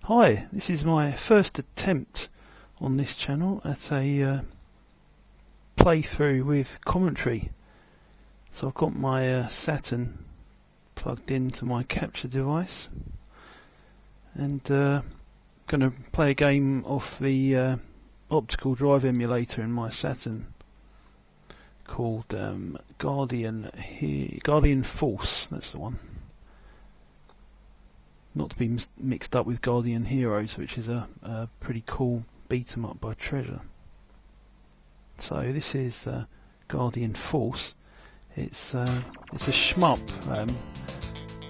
Hi, this is my first attempt on this channel at a playthrough with commentary. So I've got my Saturn plugged into my capture device and going to play a game off the optical drive emulator in my Saturn called Guardian Force. That's the one. Not to be mixed up with Guardian Heroes, which is a pretty cool beat 'em up by Treasure. So this is Guardian Force. It's a shmup.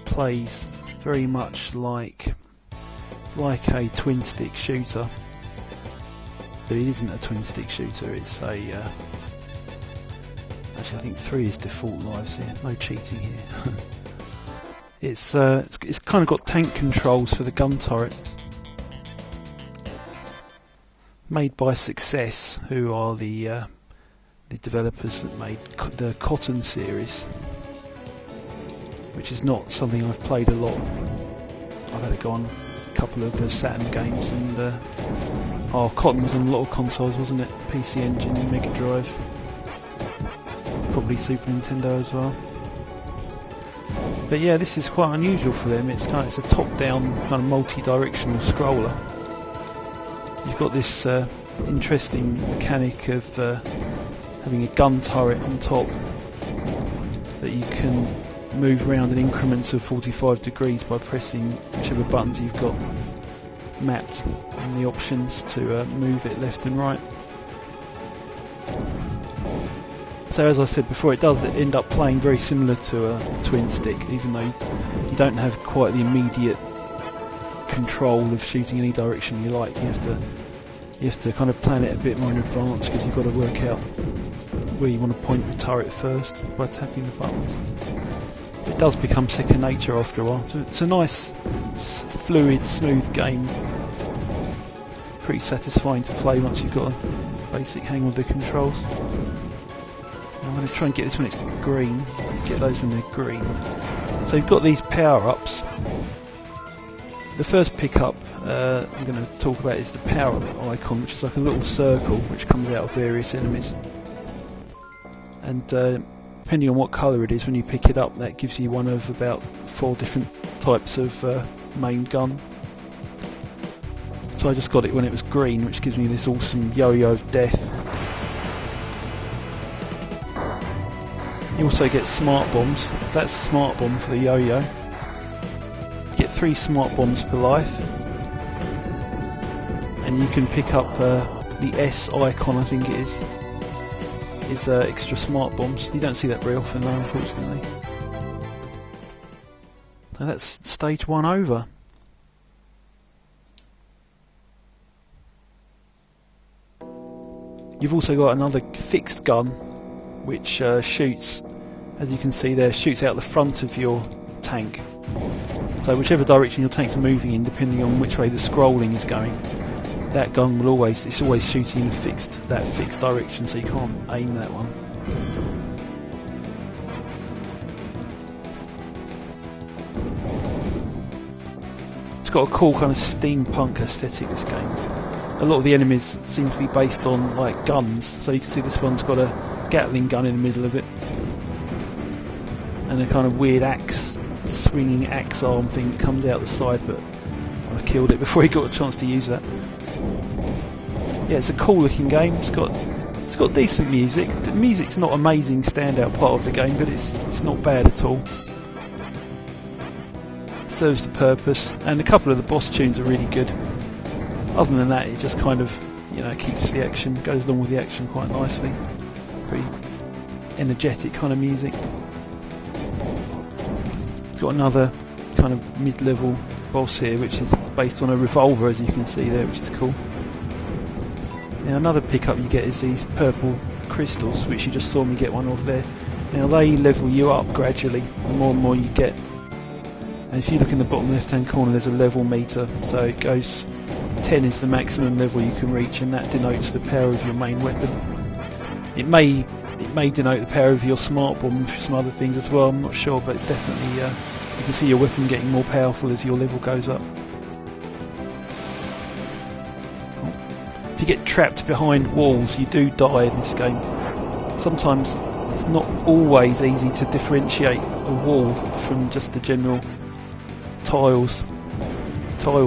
Plays very much like a twin stick shooter, but it isn't a twin stick shooter. It's a actually I think 3 is default lives here. No cheating here. It's kind of got tank controls for the gun turret, made by Success, who are the developers that made the Cotton series, which is not something I've played a lot. I've had to go on a couple of Saturn games, and Cotton was on a lot of consoles, wasn't it? PC Engine, Mega Drive, probably Super Nintendo as well. But yeah, this is quite unusual for them. It's a top-down kind of multi-directional scroller. You've got this interesting mechanic of having a gun turret on top that you can move around in increments of 45 degrees by pressing whichever buttons you've got mapped in the options to move it left and right. So as I said before, it does end up playing very similar to a twin stick, even though you don't have quite the immediate control of shooting any direction you like. You have to kind of plan it a bit more in advance, because you've got to work out where you want to point the turret first by tapping the buttons. It does become second nature after a while. So it's a nice, fluid, smooth game. Pretty satisfying to play once you've got a basic hang of the controls. I'm going to try and get this when it's green. Get those when they're green. So you've got these power-ups. The first pickup I'm going to talk about is the power-up icon, which is like a little circle which comes out of various enemies. And depending on what colour it is, when you pick it up, that gives you one of about 4 different types of main gun. So I just got it when it was green, which gives me this awesome yo-yo of death. You also get smart bombs. That's a smart bomb for the yo-yo. You get 3 smart bombs per life, and you can pick up the S icon, I think it is extra smart bombs. You don't see that very often though, unfortunately. So that's stage 1 over. You've also got another fixed gun, which shoots, as you can see there, shoots out the front of your tank. So whichever direction your tank's moving in, depending on which way the scrolling is going, that gun will always shooting in that fixed direction, so you can't aim that one. It's got a cool kind of steampunk aesthetic, this game. A lot of the enemies seem to be based on like guns, so you can see this one's got a Gatling gun in the middle of it, and a kind of weird swinging axe arm thing that comes out the side, but I killed it before he got a chance to use that. Yeah, it's a cool looking game. It's got decent music. The music's not amazing standout part of the game, but it's not bad at all. It serves the purpose, and a couple of the boss tunes are really good. Other than that, it just kind of, keeps the action, goes along with the action quite nicely. Pretty energetic kind of music. Got another kind of mid-level boss here, which is based on a revolver, as you can see there, which is cool. Now another pickup you get is these purple crystals, which you just saw me get one of there. Now they level you up gradually, the more and more you get. And if you look in the bottom left hand corner, there's a level meter, so it goes 10 is the maximum level you can reach, and that denotes the power of your main weapon. It may denote the power of your smart bomb for some other things as well, I'm not sure, but definitely you can see your weapon getting more powerful as your level goes up. you get trapped behind walls, you do die in this game. Sometimes it's not always easy to differentiate a wall from just the general tile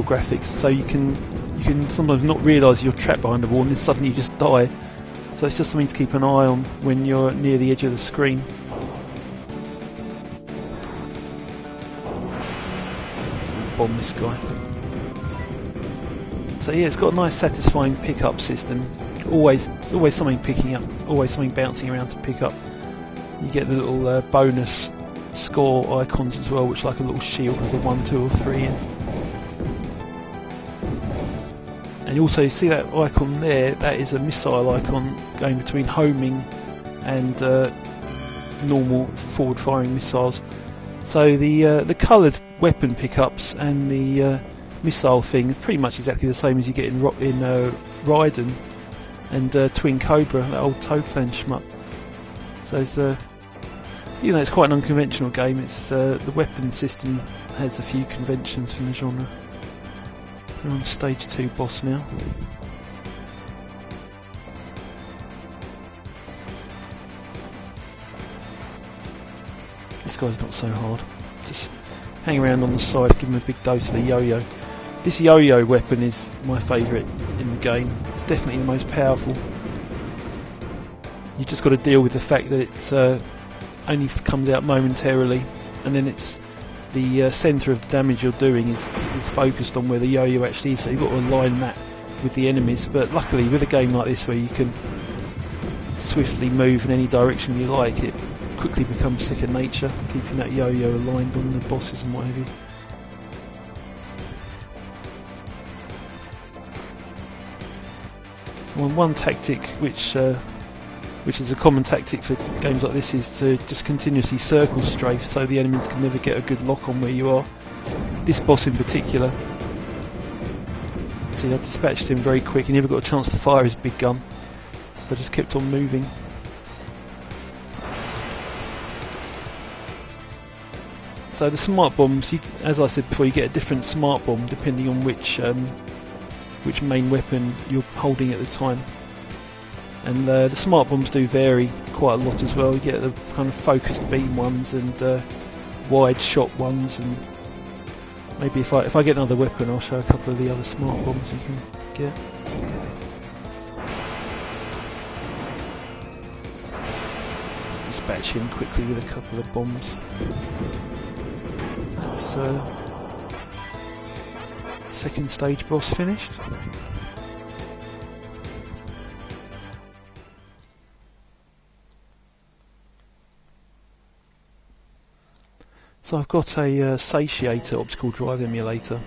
graphics, so you can sometimes not realise you're trapped behind a wall and then suddenly you just die. So it's just something to keep an eye on when you're near the edge of the screen. Bomb this guy. So yeah, it's got a nice satisfying pickup system. Always something picking up, always something bouncing around to pick up. You get the little bonus score icons as well, which are like a little shield with a 1, 2 or 3 in. And you also see that icon there, that is a missile icon going between homing and normal forward firing missiles. So the coloured weapon pickups and the missile thing are pretty much exactly the same as you get in Raiden and Twin Cobra, that old toe plan shmup. So it's, even though it's quite an unconventional game, it's the weapon system has a few conventions from the genre. We're on stage 2 boss now. This guy's not so hard. Just hang around on the side, give him a big dose of the yo-yo. This yo-yo weapon is my favourite in the game. It's definitely the most powerful. You've just got to deal with the fact that it only comes out momentarily, and then it's the centre of the damage you're doing is focused on where the yo-yo actually is, so you've got to align that with the enemies. But luckily with a game like this where you can swiftly move in any direction you like, it quickly becomes second nature, keeping that yo-yo aligned on the bosses and what have you. One tactic which is a common tactic for games like this is to just continuously circle strafe so the enemies can never get a good lock on where you are. This boss in particular, see, I dispatched him very quick. He never got a chance to fire his big gun, so I just kept on moving. So the smart bombs, as I said before, you get a different smart bomb depending on which main weapon you're holding at the time. And the smart bombs do vary quite a lot as well. You get the kind of focused beam ones and wide shot ones, and maybe if I get another weapon I'll show a couple of the other smart bombs you can get. Dispatch him quickly with a couple of bombs. That's second stage boss finished. So I've got a Satiator optical drive emulator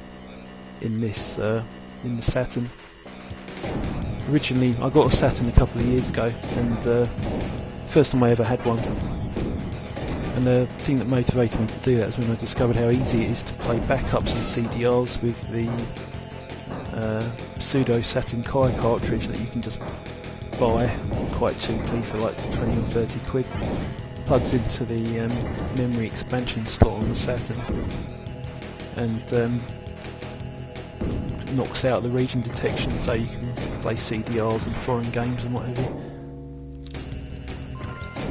in this in the Saturn. Originally, I got a Saturn a couple of years ago, and first time I ever had one. And the thing that motivated me to do that was when I discovered how easy it is to play backups and CDRs with the pseudo Saturn Kai cartridge that you can just buy quite cheaply for like 20 or 30 quid. Plugs into the memory expansion slot on the Saturn and knocks out the region detection, so you can play CDRs and foreign games and what have you.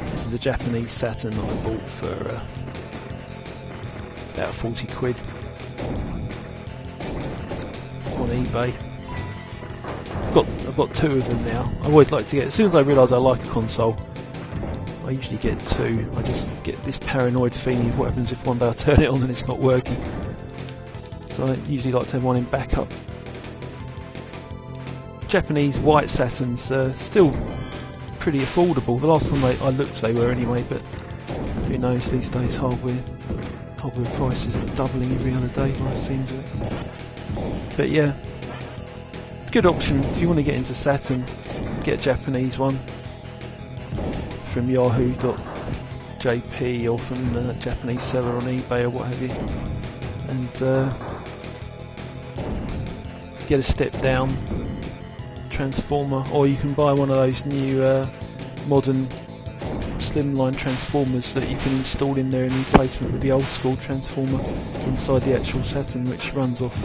This is the Japanese Saturn that I bought for about 40 quid on eBay. I've got two of them now. I always like to get, as soon as I realise I like a console, I usually get two. I just get this paranoid feeling of what happens if one day I turn it on and it's not working. So I usually like to have one in backup. Japanese white Saturns are still pretty affordable. The last time I looked they were anyway, but who knows, these days hardware prices are doubling every other day by the seems of it. But yeah, it's a good option if you want to get into Saturn. Get a Japanese one from yahoo.jp or from the Japanese seller on eBay or what have you, and get a step down transformer, or you can buy one of those new modern slimline transformers that you can install in there in replacement with the old school transformer inside the actual Saturn, which runs off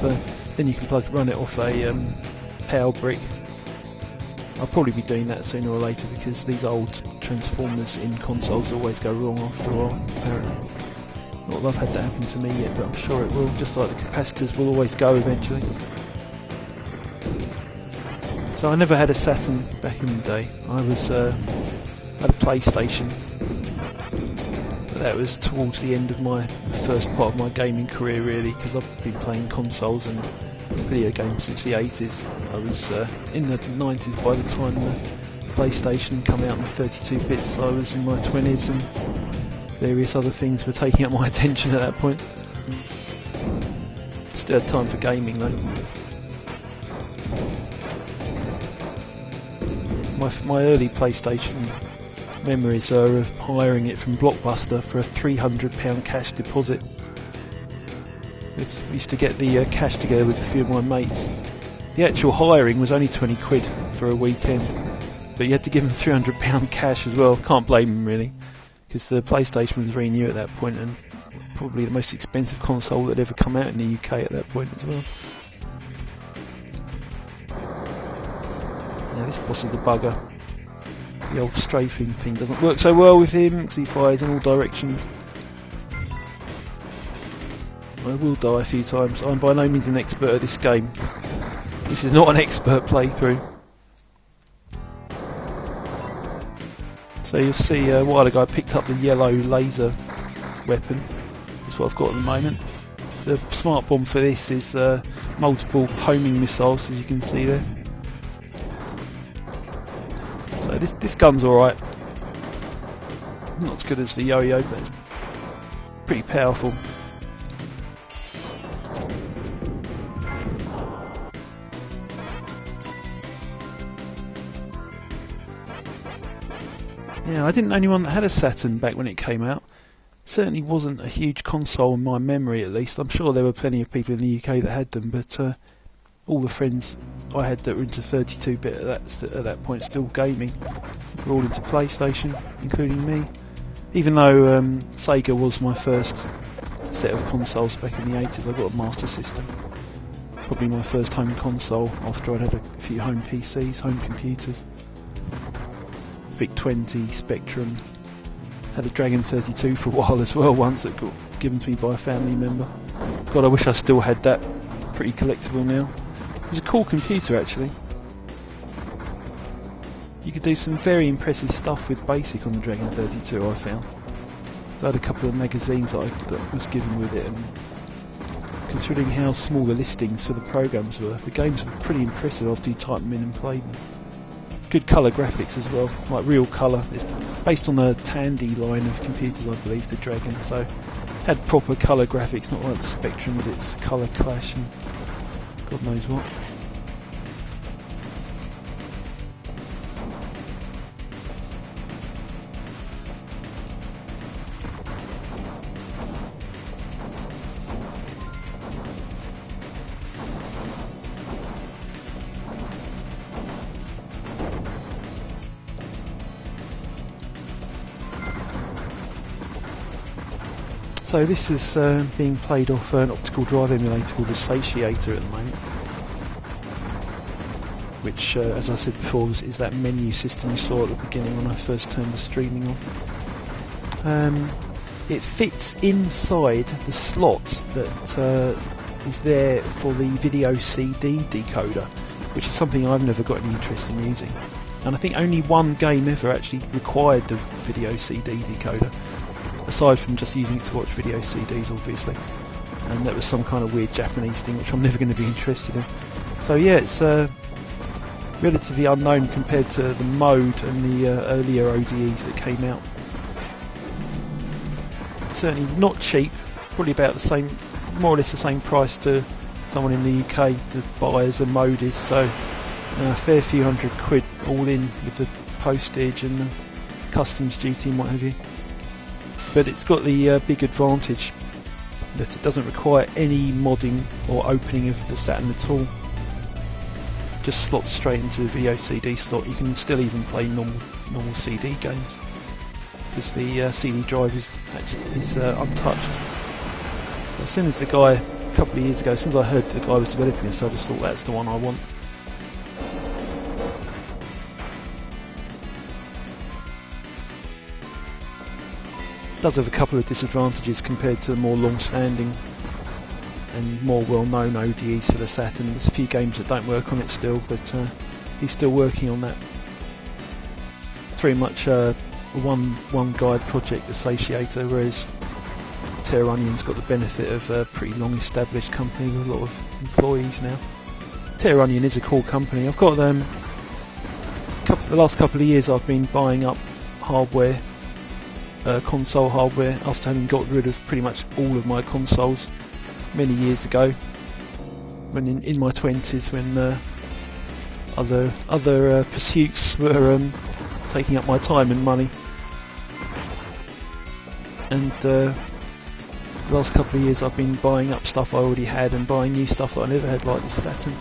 then you can run it off a power brick I'll probably be doing that sooner or later because these old transformers in consoles always go wrong after a while, apparently. Not that I've had that happen to me yet, but I'm sure it will, just like the capacitors will always go eventually. So I never had a Saturn back in the day. I was had a PlayStation, but that was towards the end of the first part of my gaming career really, because I've been playing consoles and video games since the 80s. I was in the 90s by the time the PlayStation came out in 32 bits. I was in my 20s and various other things were taking up my attention at that point. Still had time for gaming though. My early PlayStation memories are of hiring it from Blockbuster for a £300 cash deposit. We used to get the cash together with a few of my mates. The actual hiring was only 20 quid for a weekend, but you had to give them £300 cash as well. Can't blame them really, because the PlayStation was very new at that point and probably the most expensive console that had ever come out in the UK at that point as well. Now this boss is a bugger. The old strafing thing doesn't work so well with him because he fires in all directions. I will die a few times. I'm by no means an expert at this game. This is not an expert playthrough. So you'll see a while ago I picked up the yellow laser weapon. That's what I've got at the moment. The smart bomb for this is multiple homing missiles, as you can see there. So this gun's alright. Not as good as the yo-yo, but it's pretty powerful. Yeah, I didn't know anyone that had a Saturn back when it came out. Certainly wasn't a huge console in my memory, at least. I'm sure there were plenty of people in the UK that had them, but all the friends I had that were into 32-bit at that point still gaming were all into PlayStation, including me. Even though Sega was my first set of consoles back in the 80s, I got a Master System. Probably my first home console after I'd had a few home PCs, home computers. VIC-20, Spectrum. Had a Dragon 32 for a while as well once, that got given to me by a family member. God, I wish I still had that. Pretty collectible now. It was a cool computer actually. You could do some very impressive stuff with BASIC on the Dragon 32, I found. So I had a couple of magazines that I was given with it, and considering how small the listings for the programs were, the games were pretty impressive after you typed them in and played them. Good colour graphics as well, like real colour. It's based on the Tandy line of computers, I believe, the Dragon, so had proper colour graphics, not like the Spectrum with its colour clash and God knows what. So this is being played off an optical drive emulator called the Satiator at the moment, which, as I said before, is that menu system you saw at the beginning when I first turned the streaming on. It fits inside the slot that is there for the video CD decoder, which is something I've never got any interest in using. And I think only one game ever actually required the video CD decoder, aside from just using it to watch video CDs obviously, and that was some kind of weird Japanese thing which I'm never going to be interested in. So yeah, it's relatively unknown compared to the Mode and the earlier ODEs that came out. Certainly not cheap, probably about the same, more or less the same price to someone in the UK to buy as a Mode is, so a fair few £100 all in with the postage and the customs duty and what have you. But it's got the big advantage that it doesn't require any modding or opening of the Saturn at all. Just slots straight into the video CD slot. You can still even play normal CD games because the CD drive is untouched. As soon as the guy, a couple of years ago, as soon as I heard the guy was developing this, I just thought that's the one I want. does have a couple of disadvantages compared to the more long-standing and more well-known ODEs for the Saturn. There's a few games that don't work on it still, but he's still working on that. It's very much a one guide project, the Satiator, whereas Terra Onion's got the benefit of a pretty long-established company with a lot of employees now. Terra Onion is a cool company. I've got the last couple of years I've been buying up hardware, console hardware, after having got rid of pretty much all of my consoles many years ago, when in my 20s, when other pursuits were taking up my time and money. And the last couple of years I've been buying up stuff I already had and buying new stuff that I never had, like the Saturn.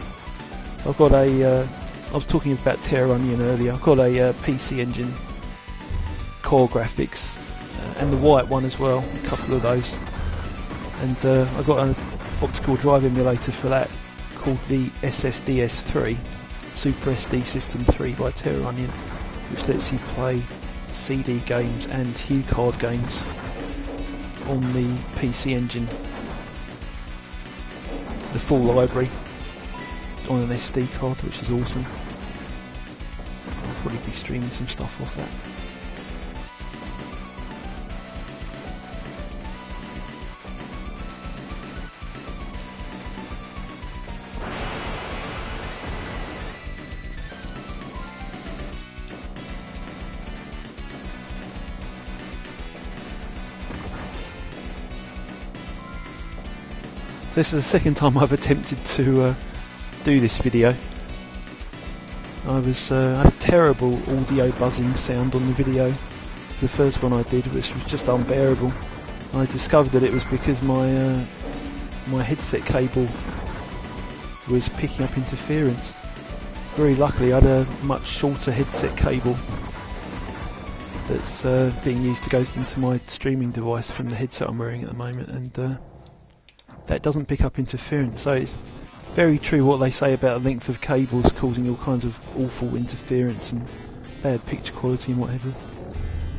I've got I was talking about Terra Onion earlier. I've got a PC Engine core graphics and the white one as well, a couple of those. And I've got an optical drive emulator for that called the SSDS3, Super SD System 3 by Terra Onion, which lets you play CD games and HuCard games on the PC Engine, the full library on an SD card, which is awesome. I'll probably be streaming some stuff off that. This is the second time I've attempted to do this video. I had a terrible audio buzzing sound on the video. The first one I did, which was just unbearable. I discovered that it was because my headset cable was picking up interference. Very luckily I had a much shorter headset cable that's being used to go into my streaming device from the headset I'm wearing at the moment, and that doesn't pick up interference. So it's very true what they say about the length of cables causing all kinds of awful interference and bad picture quality and whatever.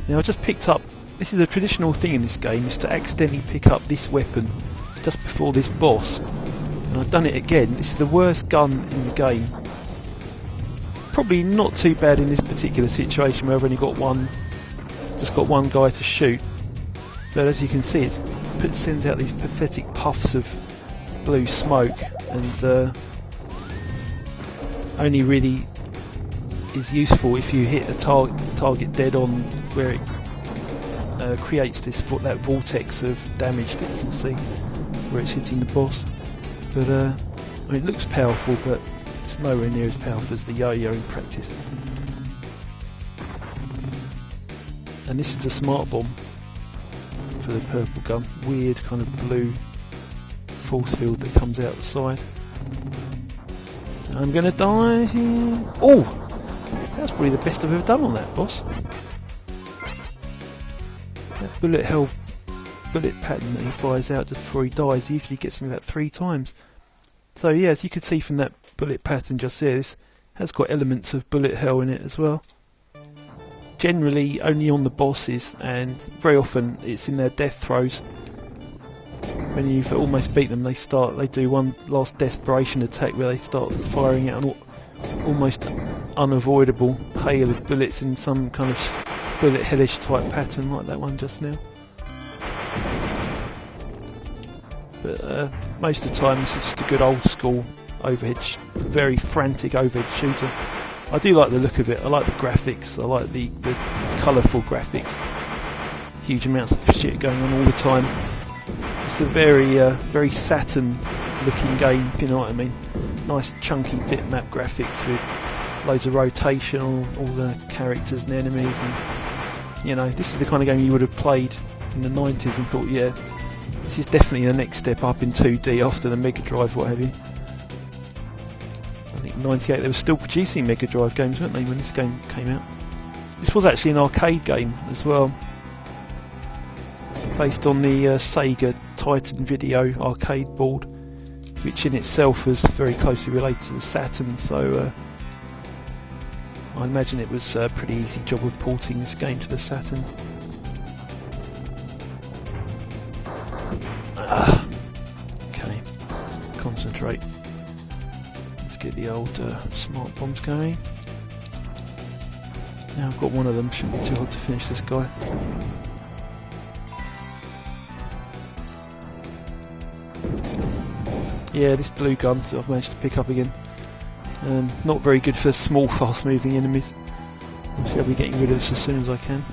Now I just picked up, this is a traditional thing in this game, is to accidentally pick up this weapon just before this boss, and I've done it again. This is the worst gun in the game. Probably not too bad in this particular situation where I've only got one guy to shoot, but as you can see it sends out these pathetic puffs of blue smoke, and only really is useful if you hit a target dead on, where it creates that vortex of damage that you can see where it's hitting the boss. But I mean, it looks powerful, but it's nowhere near as powerful as the yo-yo in practice. And this is the smart bomb for the purple gun. Weird kind of blue force field that comes out the side. I'm gonna die here. Oh! That's probably the best I've ever done on that boss. That bullet pattern that he fires out just before he dies, he usually gets me about 3 times. So yeah, as you can see from that bullet pattern just there, this has got elements of bullet hell in it as well. Generally only on the bosses, and very often it's in their death throes. When you've almost beat them, they do one last desperation attack where they start firing out an almost unavoidable hail of bullets in some kind of bullet hellish type pattern, like that one just now. But most of the time this is just a good old school overhead, very frantic overhead shooter. I do like the look of it. I like the graphics. I like the colourful graphics. Huge amounts of shit going on all the time. It's a very Saturn looking game, if you know what I mean. Nice chunky bitmap graphics with loads of rotation on all the characters and enemies, and you know, this is the kind of game you would have played in the 90s and thought, yeah, this is definitely the next step up in 2D after the Mega Drive, what have you. I think in 98 they were still producing Mega Drive games, weren't they, when this game came out? This was actually an arcade game as well, based on the Sega Titan Video arcade board, which in itself was very closely related to the Saturn, so I imagine it was a pretty easy job of porting this game to the Saturn. concentrate. Let's get the old smart bombs going. Now I've got one of them, shouldn't be too hard to finish this guy. Yeah, this blue gun that I've managed to pick up again. Not very good for small, fast-moving enemies. I'll be getting rid of this as soon as I can.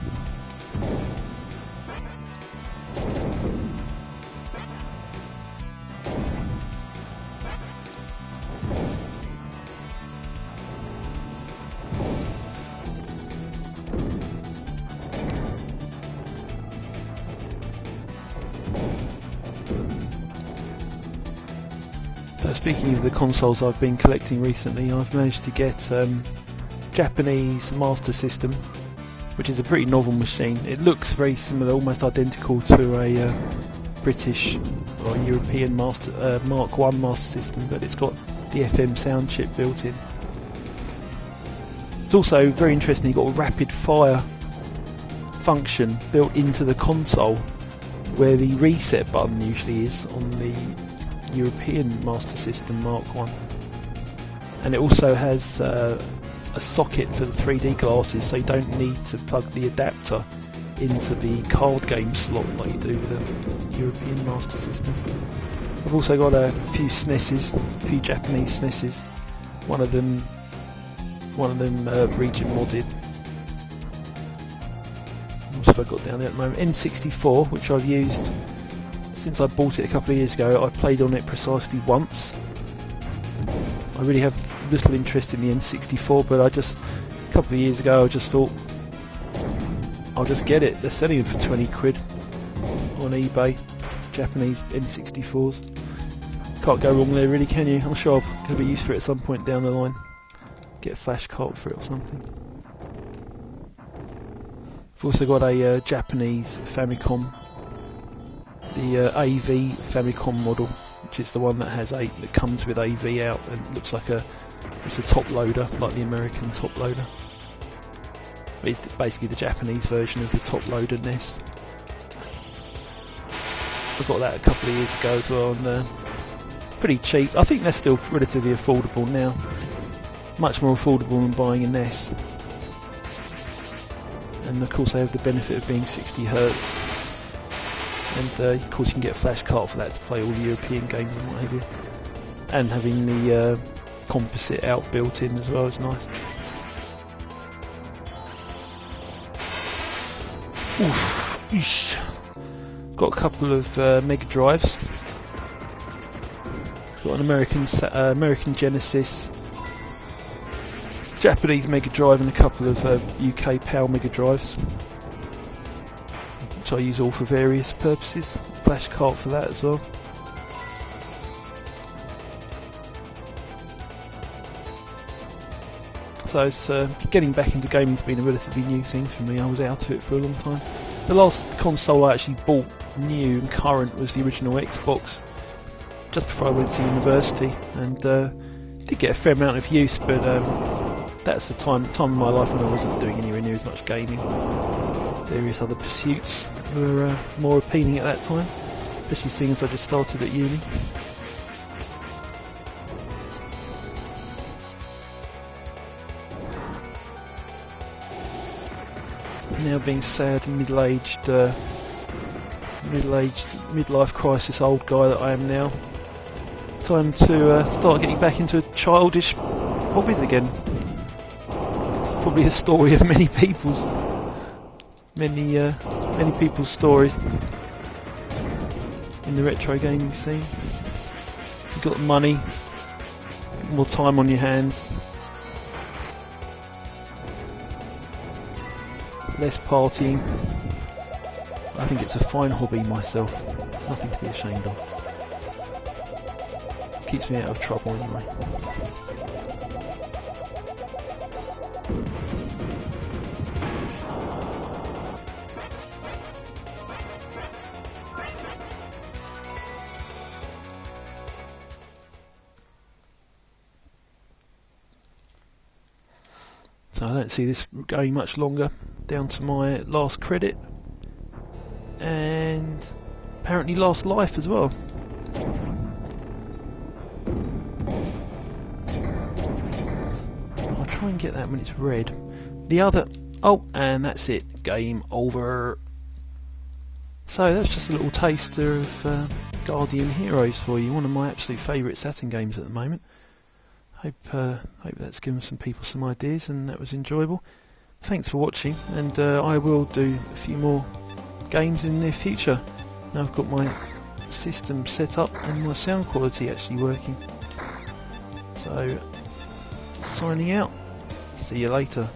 Speaking of the consoles I've been collecting recently, I've managed to get Japanese Master System, which is a pretty novel machine. It looks very similar, almost identical to a British or European Master Mark I Master System, but it's got the FM sound chip built in. It's also very interesting, you've got a rapid fire function built into the console, where the reset button usually is on the European Master System Mark I, and it also has a socket for the 3D glasses, so you don't need to plug the adapter into the card game slot like you do with the European Master System. I've also got a few SNESes, a few Japanese SNESes. One of them region modded. What have I got down there at the moment? N64, which I've used since I bought it a couple of years ago. I played on it precisely once. I really have little interest in the N64, but a couple of years ago I just thought I'll just get it. They're selling them for 20 quid on eBay, Japanese N64s. Can't go wrong there really, can you? I'm sure I'll have a use for it at some point down the line. Get a flash card for it or something. I've also got a Japanese Famicom, the AV Famicom model, which is the one that comes with AV out and looks like it's a top loader, like the American top loader. But it's basically the Japanese version of the top loader NES. I got that a couple of years ago as well, and pretty cheap. I think they're still relatively affordable now. Much more affordable than buying a NES. And of course they have the benefit of being 60 Hz. And of course you can get a flash card for that to play all the European games and what have you. And having the composite out built in as well is nice. Oof, eesh. Got a couple of Mega Drives. Got an American Genesis, Japanese Mega Drive, and a couple of UK PAL Mega Drives, which I use all for various purposes. Flash card for that as well. So it's, getting back into gaming has been a relatively new thing for me. I was out of it for a long time. The last console I actually bought new and current was the original Xbox, just before I went to university, and did get a fair amount of use, but that's the time of my life when I wasn't doing anywhere near as much gaming. Various other pursuits were more appealing at that time, especially seeing as I just started at uni. Now being sad and middle-aged, midlife crisis old guy that I am now, time to start getting back into childish hobbies again. It's probably the story of many people's stories in the retro gaming scene. You've got money, more time on your hands, less partying. I think it's a fine hobby myself, nothing to be ashamed of. Keeps me out of trouble anyway. So I don't see this going much longer. Down to my last credit, and apparently last life as well. try and get that when it's red. The other... Oh, and that's it. Game over. So that's just a little taster of Guardian Heroes for you. One of my absolute favourite Saturn games at the moment. Hope that's given some people some ideas and that was enjoyable. Thanks for watching, and I will do a few more games in the near future. Now I've got my system set up and my sound quality actually working. So, signing out. See you later.